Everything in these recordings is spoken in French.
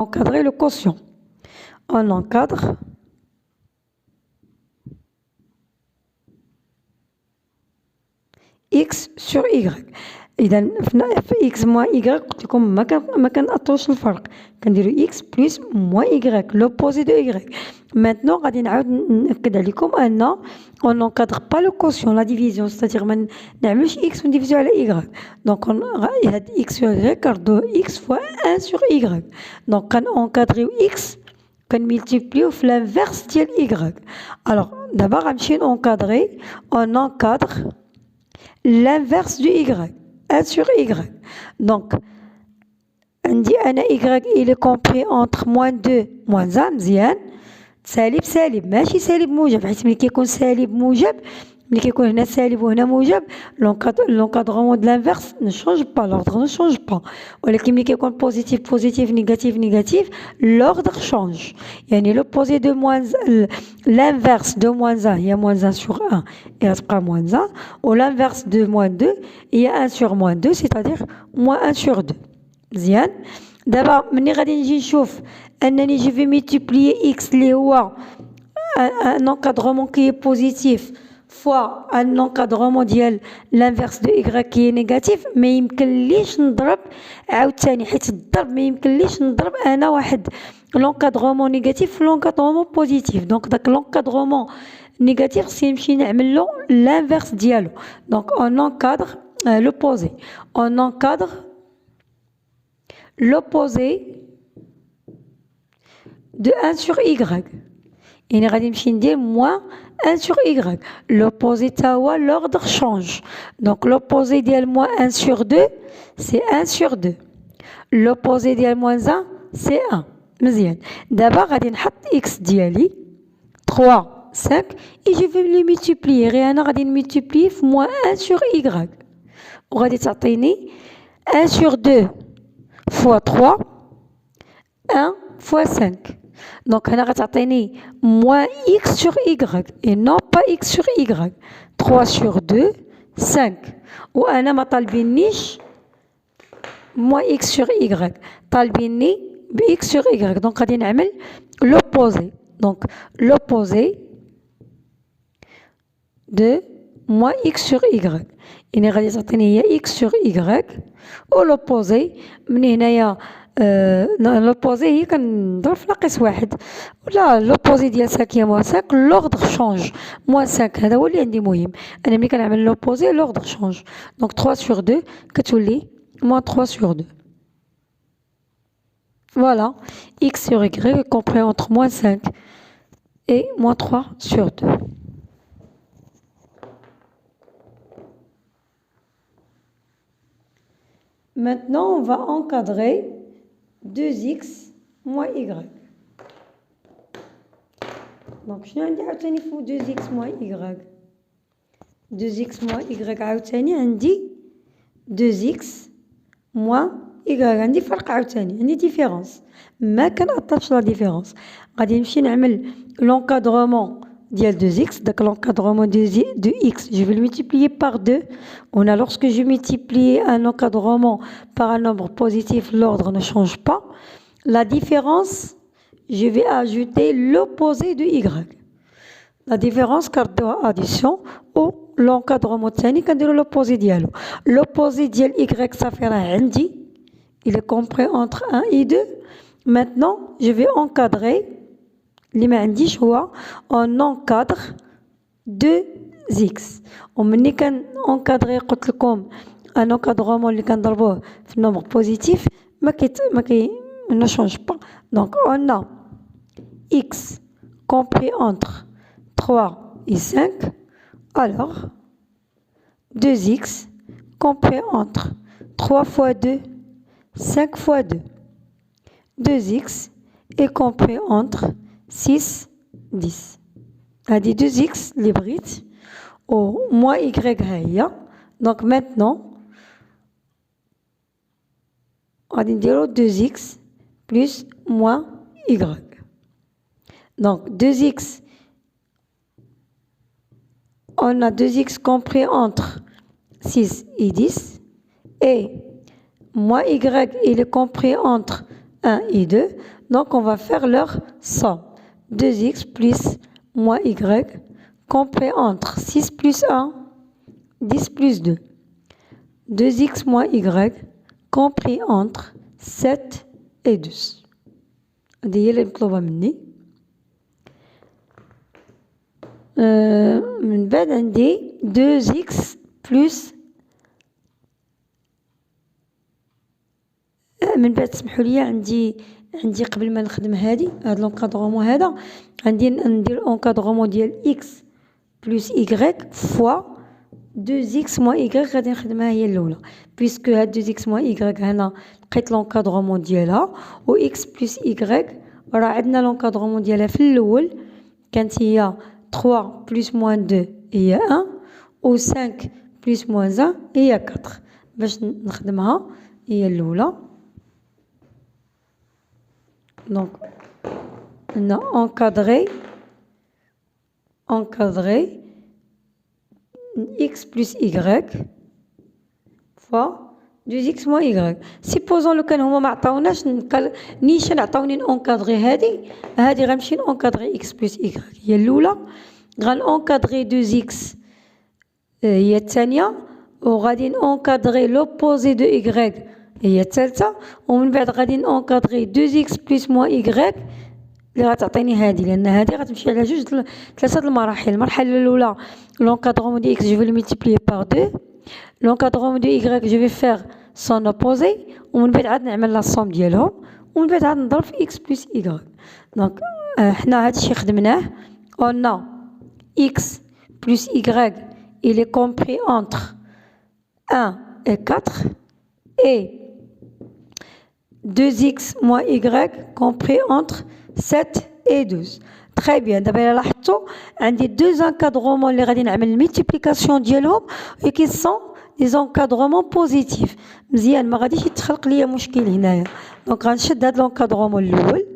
encadrer le quotient. On encadre x sur y. إذا في x moins y قلت لكم ما كنأطروش الفرق، كنديرو x plus moins y l'opposé de y. Maintenant غادي نعاود نأكد عليكم أن on n'encadre pas le quotient, la division, c'est-à-dire ما نعملوش x ونdivision على y. Donc هاد x sur y كنردوه x fois 1 sur y. Donc كنأنكادريو x كنملتيبليو في l'inverse ديال y. Alors d'abord غنمشي نأنكادري، on encadre l'inverse du y, 1 sur y. Donc, on dit un y, il est compris entre moins 2, moins 1, مزيان. سالب سالب ماشي سالب موجب، حيت ملي كيكون سالب موجب، ملي كيكون هنا سالب وهنا موجب، l'encadrement de l'inverse ne change pas, l'ordre ne change pas. ولكن ملي كيكون positif positif négatif négatif, l'ordre change. يعني l'opposé de moins l'inverse de moins 1 هي moins 1 sur 1 et غتبقى moins 1, ou l'inverse de moins 2 هي 1 sur moins 2, c'est-à-dire moins 1 sur 2. مزيان. دابا ملي غادي نجي نشوف انني جو في multiplier x اللي هو un encadrement qui est positif fois un encadrement ديال l'inverse de y qui est négatif، ما يمكنليش نضرب عاوتاني، حيت الضرب ما يمكنليش نضرب انا واحد l'encadrement négatif في l'encadrement positif. دونك داك l'encadrement négatif خصني نمشي نعمل له l'inverse ديالو. دونك on encadre l'opposé، on encadre l'opposé de 1 sur y. يعني غادي نمشي ندير moins 1 sur y. L'opposé تاهو l'ordre change. Donc l'opposé ديال moins 1 sur 2 c'est 1 sur 2. L'opposé ديال moins 1 c'est 1. مزيان. دابا غادي نحط x ديالي 3 5 et je vais les multiplier. غير انا غادي نمultiplier في moins 1 sur y. وغادي تعطيني 1 sur 2 fois 3 1 fois 5. Donc هنا غتعطيني moins x sur y et non pas x sur y. 3 sur 2 5. وانا ما طالبينيش moins x sur y، طالبيني ب x sur y. donc غادي نعمل l'opposé. Donc l'opposé de moins x sur y. يعني غادي تعطيني هي x sur y، و l'opposé من هنايا l'opposé هي كنضرب في ناقص واحد، ولا l'opposé ديال 5 هي moins 5، l'ordre change. moins 5 هذا هو اللي عندي مهم، انا ملي كنعمل l'opposé l'ordre change. donc 3 sur 2 كتولي moins 3 sur 2. Voilà, x sur y est compris entre moins 5 et moins 3 sur 2. Maintenant, on va encadrer 2x moins y. Donc, je vais dire 2x moins y. 2x moins y عاوتاني عندي 2x moins y. عندي فرق عاوتاني، عندي ديفيرونس، ما كنعطلش لا ديفيرونس. غادي نمشي نعمل l'encadrement ديال 2x. Donc l'encadrement de x, je vais le multiplier par 2. On a, lorsque je multiplie un encadrement par un nombre positif, l'ordre ne change pas. La différence, je vais ajouter l'opposé de y. La différence كنردوها addition، ou l'encadrement الثاني كنديرو l'opposé ديالو. L'opposé ديال y صافي راه عندي، il est compris entre 1 et 2. Maintenant, je vais encadrer اللي ما عنديش هو on encadre 2x. ومني كان encadrer قلت لكم ان encadrement اللي كنضربوه في النومبر بوزيتيف ne change pas. Donc on a x compris entre 3 et 5, alors 2x compris entre 3 fois 2, 5 fois 2. 2x est compris entre 6, 10. هذه 2x اللي بغيت و moins y ها هي. Donc maintenant غادي نديرو 2x plus moins y. Donc 2x, on a 2x compris entre 6 et 10, et moins y il est compris entre 1 et 2. Donc, on va faire leur somme. 2x plus moins y, compris entre 6 plus 1, 10 plus 2. 2x moins y, compris entre 7 et 12. هذه هي اللي مطلوبة مني. من بعد عندي 2x plus من بعد تسمحوا لي عندي قبل ما نخدم هذا لونكادرومون هذا عندي ندير اونكادرومون ديال x plus y fois 2x moins y غادي نخدمها هي الاولى بيسكو هاد 2x moins y هنا لقيت لونكادرومون ديالها و x plus y راه عندنا لونكادرومون ديالها في الاول كانت هي 3 plus moins 2 هي 1 و 5 plus moins 1 هي 4 باش نخدمها هي الاولى. Donc, on a encadré x plus y fois 2x moins y. Supposons لو كان هما ما عطاوناش نيشان عطاوني نونكادري هادي غنمشي نونكادري x plus y هي الاولى غنونكادري 2x هي الثانيه وغادي نونكادري لوبوزي دو y هي الثالثه ومن بعد غادي نونكادري 2x plus moins y اللي غتعطيني هذه لان هذه غتمشي على ثلاثه المراحل. المرحله الاولى l'encadrement de x je vais le multiplier par 2 l'encadrement de y je vais faire son opposé ومن بعد عاد نعمل لا somme ديالهم ومن بعد عاد نضرب في x plus y. دونك حنا هذا الشيء خدمناه on a x plus y il est compris entre 1 et 4 et 2x moins y compris entre 7 et 12. Très bien. دابا إلا لاحظتوا عندي deux encadrements اللي غادي نعمل الملتيبليكاسيون ديالهم et qui sont des encadrements positifs. مزيان ما غاديش يتخلق ليا مشكل هنايا. دونك غنشد هاد لونكادرومون الأول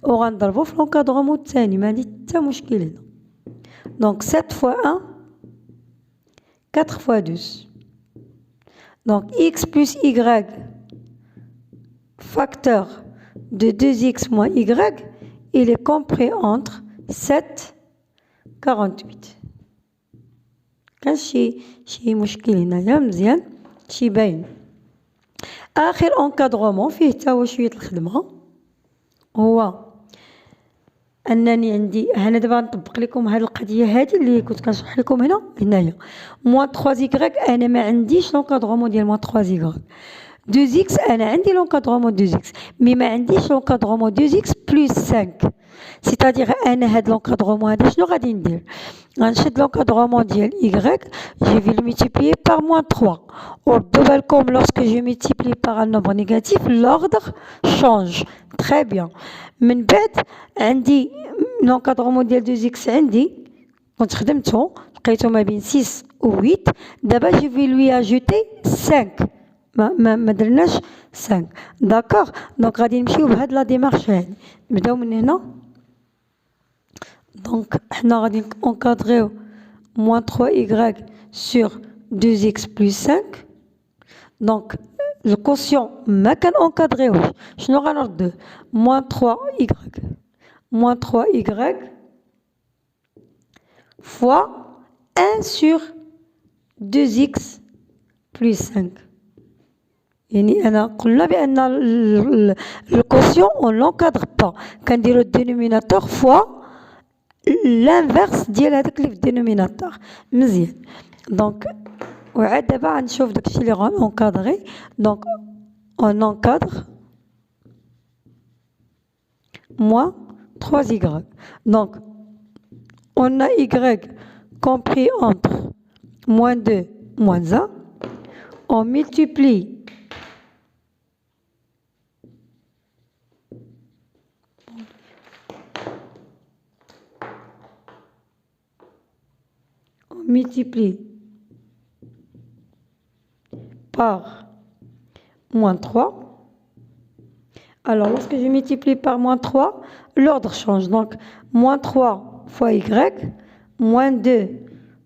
وغنضربو في لونكادرومون الثاني ما عندي حتى مشكل هنا. دونك 7 fois 1 4 fois 12. Donc x plus y facteur de 2x moins y, il est compris entre 7 48. كان شي مشكل هنايا مزيان شي باين. آخر انكادرومون فيه تا هو شوية الخدمة هو أنني عندي هنا دابا نطبق لكم هاد القضية هادي اللي كنت كنشرح لكم هنايا موان 3 y أنا ما عنديش لونكادرومون ديال موان 3 y 2x أنا عندي l'encadrement 2x مي ما عنديش l'encadrement 2x plus 5 c'est-à-dire أنا هاد l'encadrement هذا شنو غادي ندير غنشد l'encadrement ديال y je vais le multiplier par moins 3 وردوا بالكم lorsque je multiplie par un nombre négatif l'ordre change très bien. من بعد عندي l'encadrement ديال 2x عندي كنت خدمته لقيته ما بين 6 و 8 دابا je vais lui ajouter 5 ما درناش 5 داكوغ. دونك غادي نمشيو بهاد لا ديمارش هادي نبداو من هنا. دونك حنا غادي نكونكادريو موان 3 y sur 2x plus 5 دونك الكوسيون ما كنونكادريوش شنو غنردوه موان 3 y fois 1 sur 2x plus 5 يعني أنا قلنا بأن الكوسيون on l'encadre pas كنديرو الدينوميناتور فوا l'inverse ديال هذاك اللي في الدينوميناتور مزيان. دونك وعاد دابا غنشوف داكشي اللي غنونكادري. دونك on encadre moins 3y donc on a y compris entre moins 2 moins 1 on multiplie par moins 3. Alors, lorsque je multiplie par moins 3, l'ordre change. Donc, moins 3 fois y, moins 2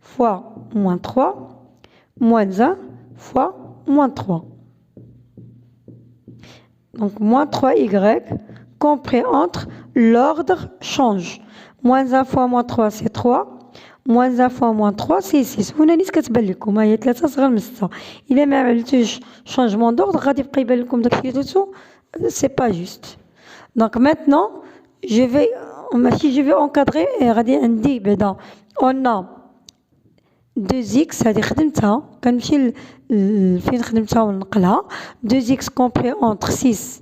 fois moins 3, moins 1 fois moins 3. Donc, moins 3y compris entre l'ordre change. Moins 1 fois moins 3 c'est 3. Moins 1 fois moins 3 c'est 6. هنا نيت كتبان لكم هي 3 صغر من 6. إلا ما عملتوش changement d'ordre غادي يبقى يبان لكم داكشي دوتو c'est pas juste. Donc maintenant je vais encadrer غادي عندي بعدا on a 2x هذه خدمتها كنمشي فين خدمتها وننقلها 2x compris entre 6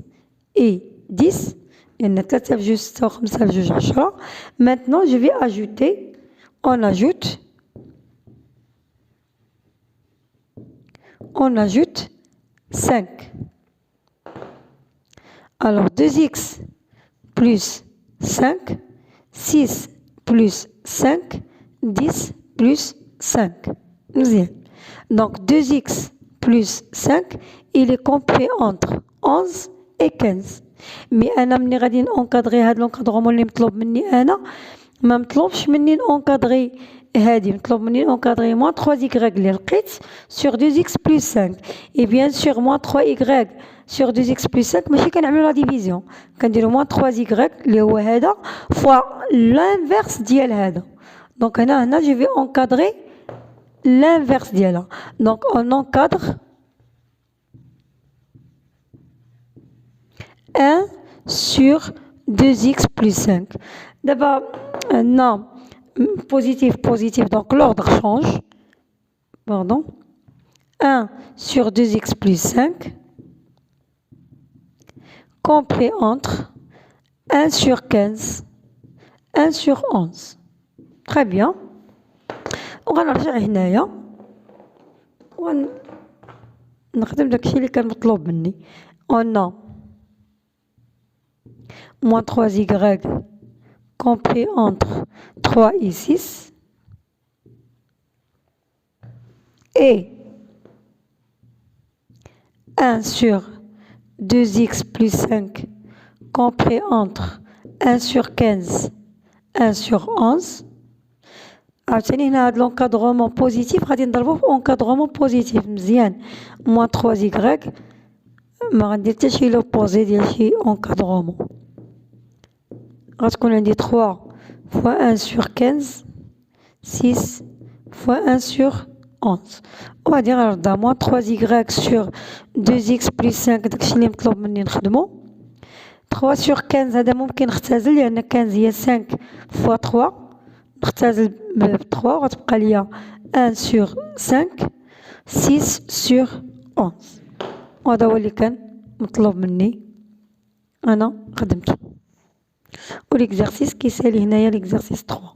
et 10 لأن 3 في 2 6 و 5 في 2 10. Maintenant je vais ajouter on ajoute 5. Alors 2x plus 5, 6 plus 5, 10 plus 5. Donc 2x plus 5, il est compris entre 11 et 15. Mais أنا مني غادي نونكادري هاد لونكادرومون اللي مطلوب مني أنا ما مطلوبش مني نونكادري هادي مطلوب مني نونكادري moins 3y اللي لقيت sur 2x plus 5. Et bien sûr moins 3y sur 2x plus 5 ماشي كنعملو لا ديفيزيون كنديرو moins 3y اللي هو هذا fois l'inverse ديال هذا. Donc هنا je vais encadrer l'inverse ديالها. Donc on encadre 1 sur 2x plus 5. D'abord, non, positif, donc l'ordre change. Pardon. 1 sur 2x plus 5, compris entre 1 sur 15, 1 sur 11. Très bien. وغنرجع هنايا ونخدم داكشي اللي كان مطلوب مني. On a moins 3y compris entre 3 et 6 et 1 sur 2x plus 5 compris entre 1 sur 15, 1 sur 11. عاوتاني هنا هاد l'encadrement positif غادي نضربوه في encadrement positif مزيان. moins 3y ما غندير حتى شي لوبوزي ديال شي encadrement. غتكون عندي 3 fois 1 sur 15 6 fois 1 sur 11. وغادي غنردها moins 3y sur 2x plus 5 داكشي اللي مطلوب مني نخدمو. 3 sur 15 هذا ممكن نختزل لأن 15 هي 5 fois 3 نختزل ب 3 وغتبقى ليا 1 sur 5 6 sur 11. وهذا هو اللي كان مطلوب مني أنا خدمته. والإكزارسيس كيسالي هنايا الإكزارسيس 3.